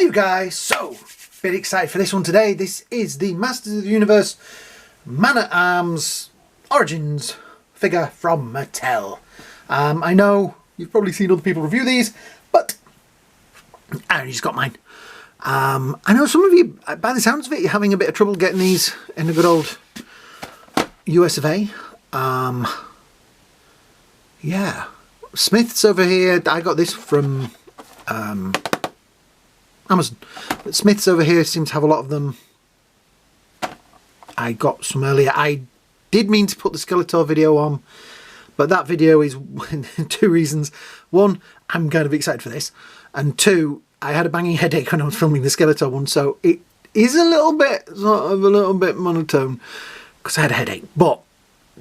Hey guys, so bit excited for this one today. This is the Masters of the Universe Man-at-Arms Origins figure from Mattel. I know you've probably seen other people review these, but I only just got mine. I know some of you, by the sounds of it, you're having a bit of trouble getting these in the good old US of A. Yeah, Smith's over here. I got this from Amazon. But Smith's over here seem to have a lot of them. I got some earlier. I did mean to put the Skeletor video on, but that video is two reasons. One, I'm kind of excited for this, and two, I had a banging headache when I was filming the Skeletor one, so it is a little bit monotone because I had a headache. But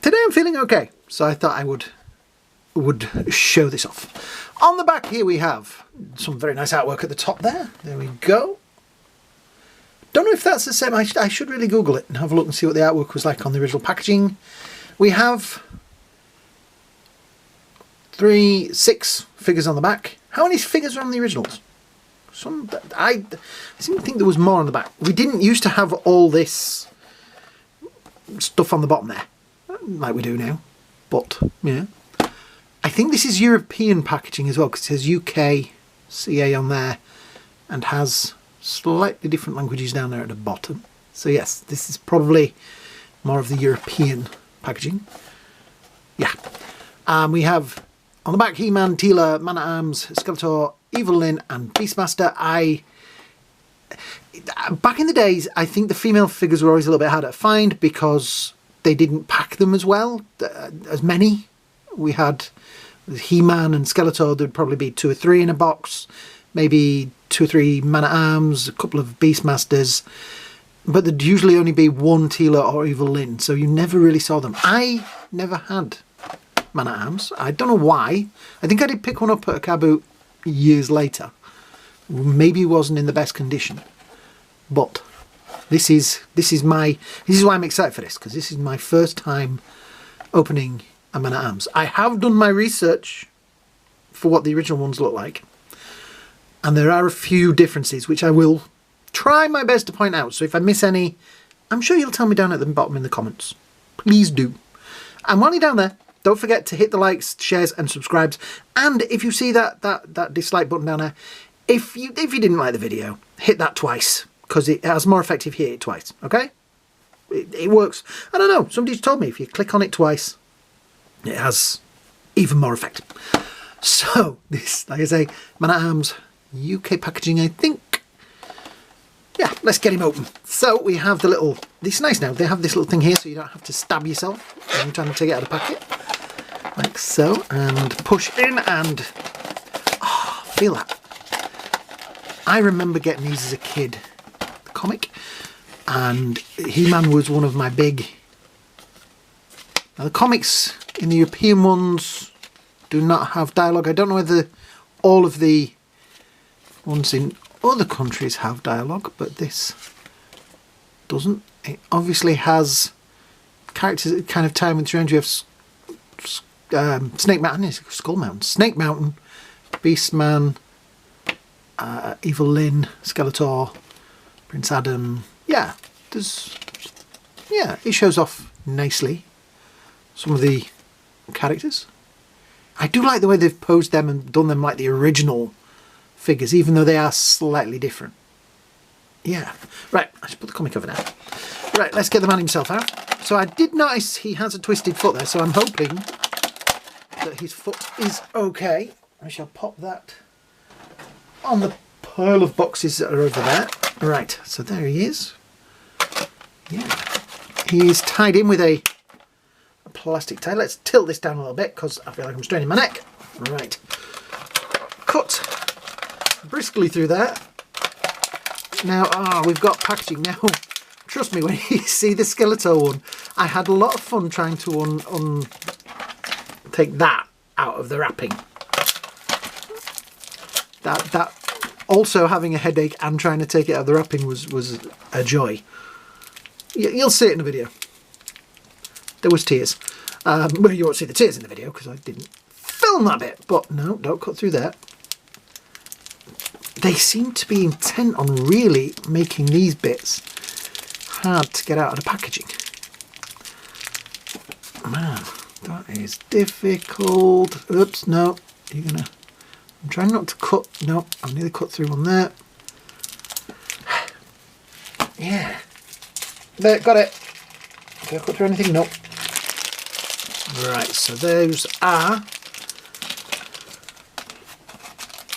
today I'm feeling okay, so I thought I would show this off. On the back here we have some very nice artwork at the top there. There we go. Don't know if that's the same. I should really Google it and have a look and see what the artwork was like on the original packaging. We have 6 figures on the back. How many figures are on the originals? I seem to think there was more on the back. We didn't used to have all this stuff on the bottom there, like we do now. But, yeah. I think this is European packaging as well, because it says UK CA on there and has slightly different languages down there at the bottom. So yes, this is probably more of the European packaging. Yeah. We have on the back He-Man, Teela, Man-at-Arms, Skeletor, Evelyn and Beastmaster. Back in the days, I think the female figures were always a little bit harder to find because they didn't pack them as well, as many. We had He-Man and Skeletor, there'd probably be 2 or 3 in a box, maybe 2 or 3 Man-at-Arms, a couple of Beastmasters, but there'd usually only be 1 Teela or Evelyn, so you never really saw them. I never had Man-at-Arms. I don't know why. I think I did pick one up at a car boot years later. Maybe it wasn't in the best condition, but this is why I'm excited for this, because this is my first time opening a Man-at-Arms. I have done my research for what the original ones look like, and there are a few differences which I will try my best to point out. So if I miss any, I'm sure you'll tell me down at the bottom in the comments. Please do. And while you're down there, don't forget to hit the likes, shares and subscribes. And if you see that dislike button down there, if you didn't like the video, hit that twice, because it has more effect if you hit it twice, okay? It works. I don't know, somebody's told me if you click on it twice, it has even more effect. So this, like I say, Man-at-Arms UK packaging, I think. Yeah, let's get him open. So we have the little, this is nice now, they have this little thing here so you don't have to stab yourself when you're trying to take it out of the packet. Like so, and push in and, oh, feel that. I remember getting these as a kid, the comic, and He-Man was one of my big. Now the comics in the European ones do not have dialogue. I don't know whether all of the ones in other countries have dialogue, but this doesn't. It obviously has characters that kind of time and strange. You have Snake Mountain, Skull Mountain, Snake Mountain, Beastman, Evelyn, Skeletor, Prince Adam. Yeah, it shows off nicely some of the characters. I do like the way they've posed them and done them like the original figures, even though they are slightly different. Yeah. Right, I should put the comic over now. Right, let's get the man himself out. So I did notice he has a twisted foot there, so I'm hoping that his foot is okay. I shall pop that on the pile of boxes that are over there. Right, so there he is. Yeah. He is tied in with a plastic tie. Let's tilt this down a little bit because I feel like I'm straining my neck. Right. Cut briskly through there. Now, we've got packaging now. Trust me, when you see the Skeletor one, I had a lot of fun trying to take that out of the wrapping. That also having a headache and trying to take it out of the wrapping was a joy. You'll see it in the video. There was tears. Well, you won't see the tears in the video because I didn't film that bit. But no, don't cut through that. they seem to be intent on really making these bits hard to get out of the packaging. Man, that is difficult. Oops, no, you're gonna... I'm trying not to cut. No, I nearly cut through one there. Yeah. There, got it. Did I cut through anything? No. Right, so those are...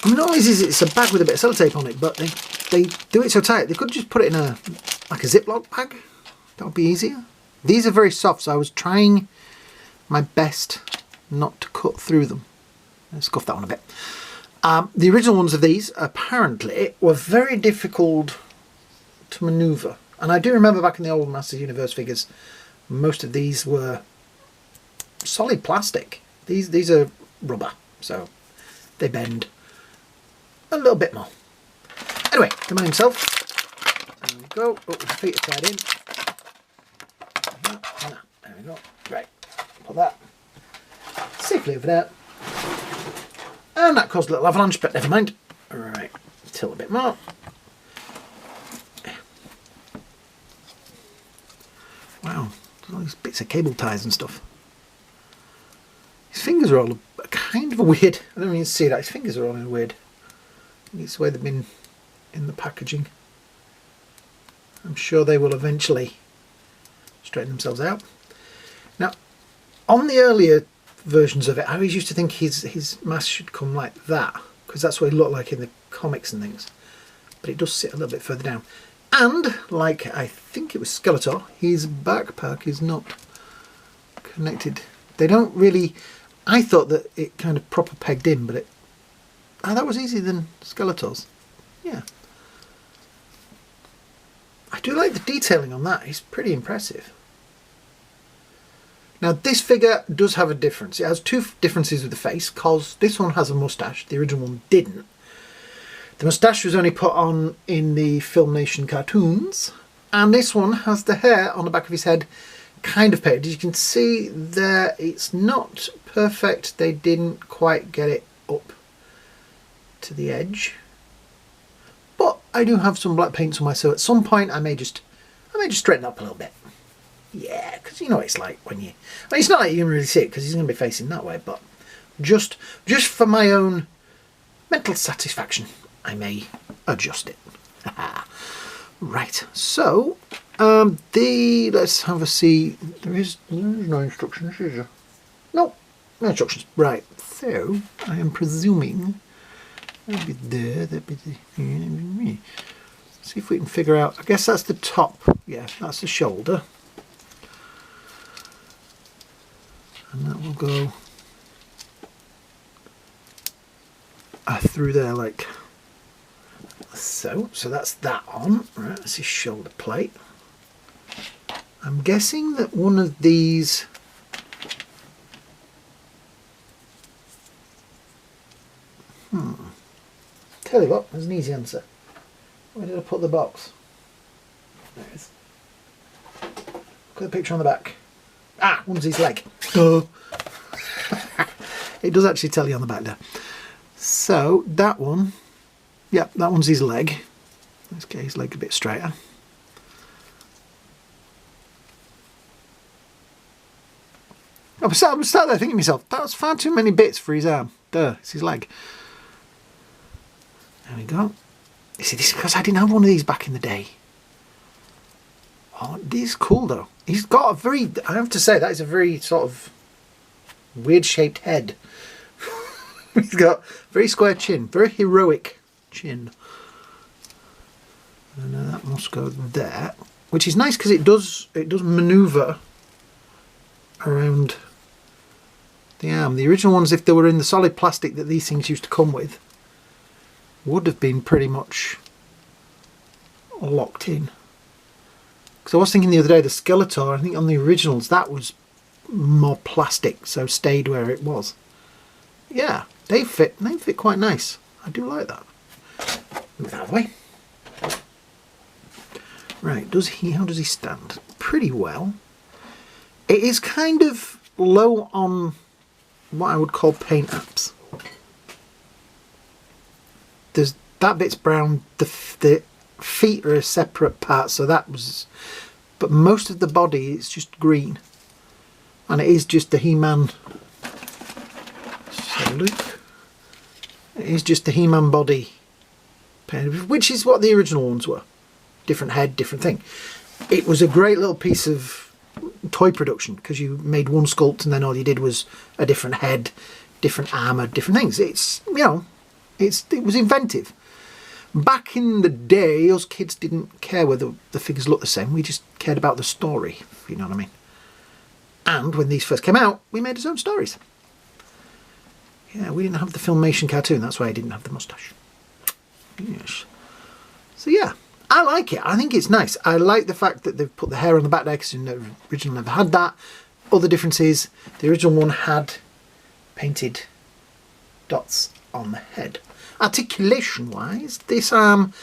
I mean, not always is it's a bag with a bit of sellotape on it, but they do it so tight. They could just put it in a like a Ziploc bag. That would be easier. These are very soft, so I was trying my best not to cut through them. Let's scuff that one a bit. The original ones of these apparently were very difficult to manoeuvre. And I do remember back in the old Masters Universe figures, most of these were solid plastic. These are rubber, so they bend a little bit more. Anyway, the man himself. There we go. Oh, his feet are tied in. There we go. Right, put that safely over there. And that caused a little avalanche, but never mind. Alright, tilt a bit more. Wow, there's all these bits of cable ties and stuff. His fingers are all kind of a weird... I don't even see that. His fingers are all in a weird... It's the way they've been in the packaging. I'm sure they will eventually straighten themselves out. Now, on the earlier versions of it, I always used to think his mask should come like that, because that's what he looked like in the comics and things. But it does sit a little bit further down. And, like I think it was Skeletor, his backpack is not connected. They don't really... I thought that it kind of proper pegged in, but it... Oh, that was easier than Skeletor's. Yeah. I do like the detailing on that. It's pretty impressive. Now, this figure does have a difference. It has two differences with the face, because this one has a moustache. The original one didn't. The moustache was only put on in the Filmation cartoons, and this one has the hair on the back of his head kind of painted. As you can see there, it's not perfect. They didn't quite get it up to the edge. But I do have some black paint somewhere, so at some point I may just straighten up a little bit. Yeah, because you know what it's like when you... I mean, it's not like you can really see it because he's going to be facing that way, but just for my own mental satisfaction, I may adjust it. Right, so let's have a see. There's no instructions, is there? No, no instructions. Right, so I am presuming that'd be there. That'd be the... See if we can figure out. I guess that's the top. Yeah, that's the shoulder. And that will go through there like so. So that's that on. Right, that's his shoulder plate. I'm guessing that one of these tell you what, there's an easy answer. Where did I put the box? There it is. Look at the picture on the back. Ah, one's his leg. Duh. It does actually tell you on the back there. So that one, yep, that one's his leg. Let's get his leg a bit straighter. I'm sat there thinking to myself, that's far too many bits for his arm. Duh, it's his leg. There we go. You see, this is because I didn't have one of these back in the day. Oh, this is cool though. He's got a very, I have to say, that is a very sort of weird shaped head. He's got a very square chin, very heroic chin. And that must go there, which is nice because it does manoeuvre around the arm. The original ones, if they were in the solid plastic that these things used to come with, would have been pretty much locked in. Because I was thinking the other day, the Skeletor, I think on the originals, that was more plastic, so stayed where it was. Yeah, they fit quite nice. I do like that. Move that out of the way. Right, how does he stand? Pretty well. It is kind of low on what I would call paint apps. that bit's brown. The feet are a separate part, so that was... But most of the body is just green. And it is just the He-Man... So look. It is just the He-Man body, which is what the original ones were. Different head, different thing. It was a great little piece of toy production, because you made one sculpt and then all you did was a different head, different armour, different things. It's, you know, it was inventive. Back in the day, us kids didn't care whether the figures looked the same. We just cared about the story, if you know what I mean. And when these first came out, we made our own stories. Yeah, we didn't have the Filmation cartoon. That's why I didn't have the moustache. Yes. So yeah, I like it. I think it's nice. I like the fact that they've put the hair on the back there, because the original never had that. Other difference is the original one had painted dots on the head. Articulation wise, this arm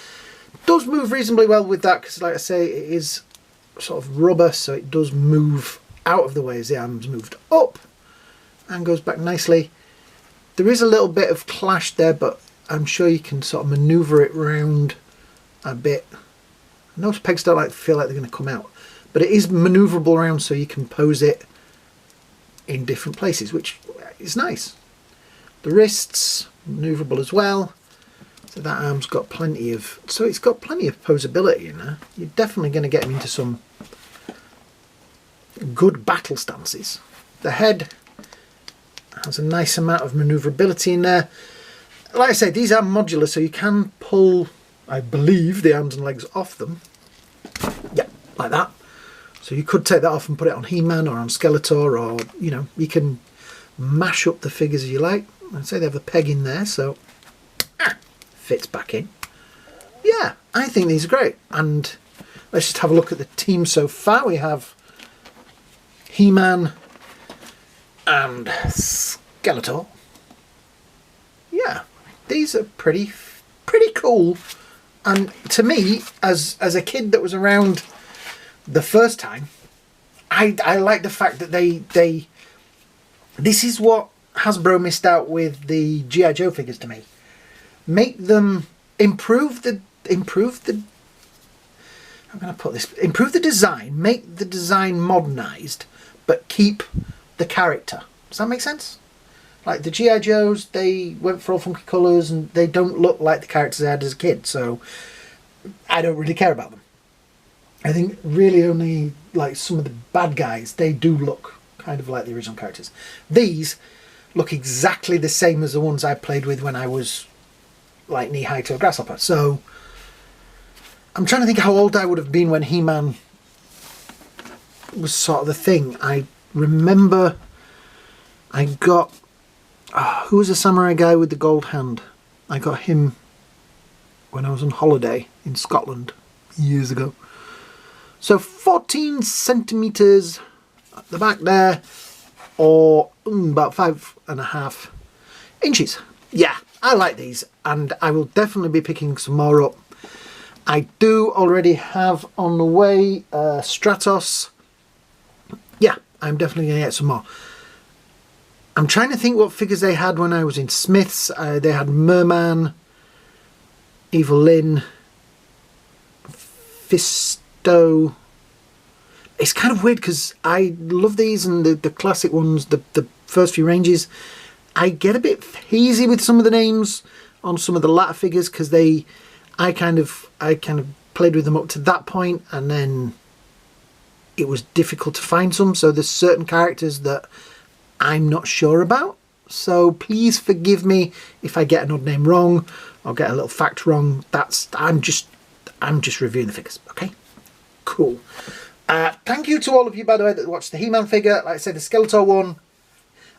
does move reasonably well with that, because like I say, it is sort of rubber, so it does move out of the way as the arm's moved up and goes back nicely. There is a little bit of clash there, but I'm sure you can sort of manoeuvre it round a bit. Those pegs don't feel like they're going to come out, but it is manoeuvrable around, so you can pose it in different places, which is nice. The wrists, manoeuvrable as well. So that arm's got plenty of... So it's got plenty of posability in there. You're definitely going to get him into some good battle stances. The head has a nice amount of manoeuvrability in there. Like I say, these are modular, so you can pull, I believe, the arms and legs off them. Yeah, like that. So you could take that off and put it on He-Man or on Skeletor, or, you know, you can mash up the figures as you like. I'd say they have a peg in there, so fits back in. Yeah, I think these are great. And let's just have a look at the team so far. We have He-Man and Skeletor. Yeah, these are pretty cool. And to me, as a kid that was around the first time, I like the fact that they this is what Hasbro missed out with the G.I. Joe figures to me. Make them improve the I'm going to put this, improve the design, make the design modernised, but keep the character. Does that make sense? Like the G.I. Joes, they went for all funky colours and they don't look like the characters I had as a kid, so I don't really care about them. I think really only like some of the bad guys, they do look kind of like the original characters. These look exactly the same as the ones I played with when I was like knee-high to a grasshopper. So I'm trying to think how old I would have been when He-Man was sort of the thing. I remember I got... who was the samurai guy with the gold hand? I got him when I was on holiday in Scotland years ago. So 14 centimetres at the back there, or about 5.5 inches. Yeah, I like these, and I will definitely be picking some more up. I do already have on the way Stratos. Yeah, I'm definitely going to get some more. I'm trying to think what figures they had when I was in Smith's. They had Merman, Evil Lyn, Fisto. It's kind of weird because I love these and the classic ones, the first few ranges. I get a bit hazy with some of the names on some of the latter figures because I kind of played with them up to that point, and then it was difficult to find some. So there's certain characters that I'm not sure about. So please forgive me if I get an odd name wrong or get a little fact wrong. I'm just reviewing the figures. Okay, cool. Thank you to all of you, by the way, that watched the He-Man figure. Like I said, the Skeletor one,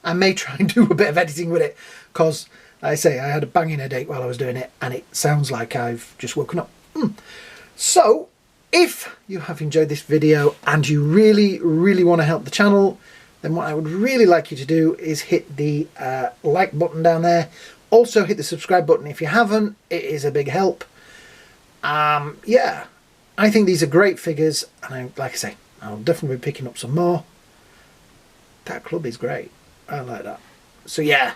I may try and do a bit of editing with it because, like I say, I had a banging headache while I was doing it and it sounds like I've just woken up. So, if you have enjoyed this video and you really, really want to help the channel, then what I would really like you to do is hit the like button down there. Also hit the subscribe button if you haven't. It is a big help. Yeah, I think these are great figures, and like I say, I'll definitely be picking up some more. That club is great. I like that. So yeah,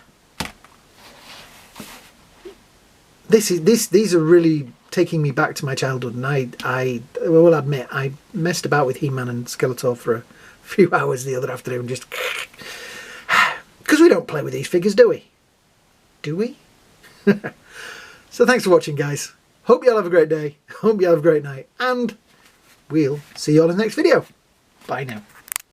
These are really taking me back to my childhood, and I will admit I messed about with He-Man and Skeletor for a few hours the other afternoon, just because we don't play with these figures, do we? Do we? So thanks for watching, guys. Hope you all have a great day. Hope you all have a great night, and we'll see you all in the next video. Bye now.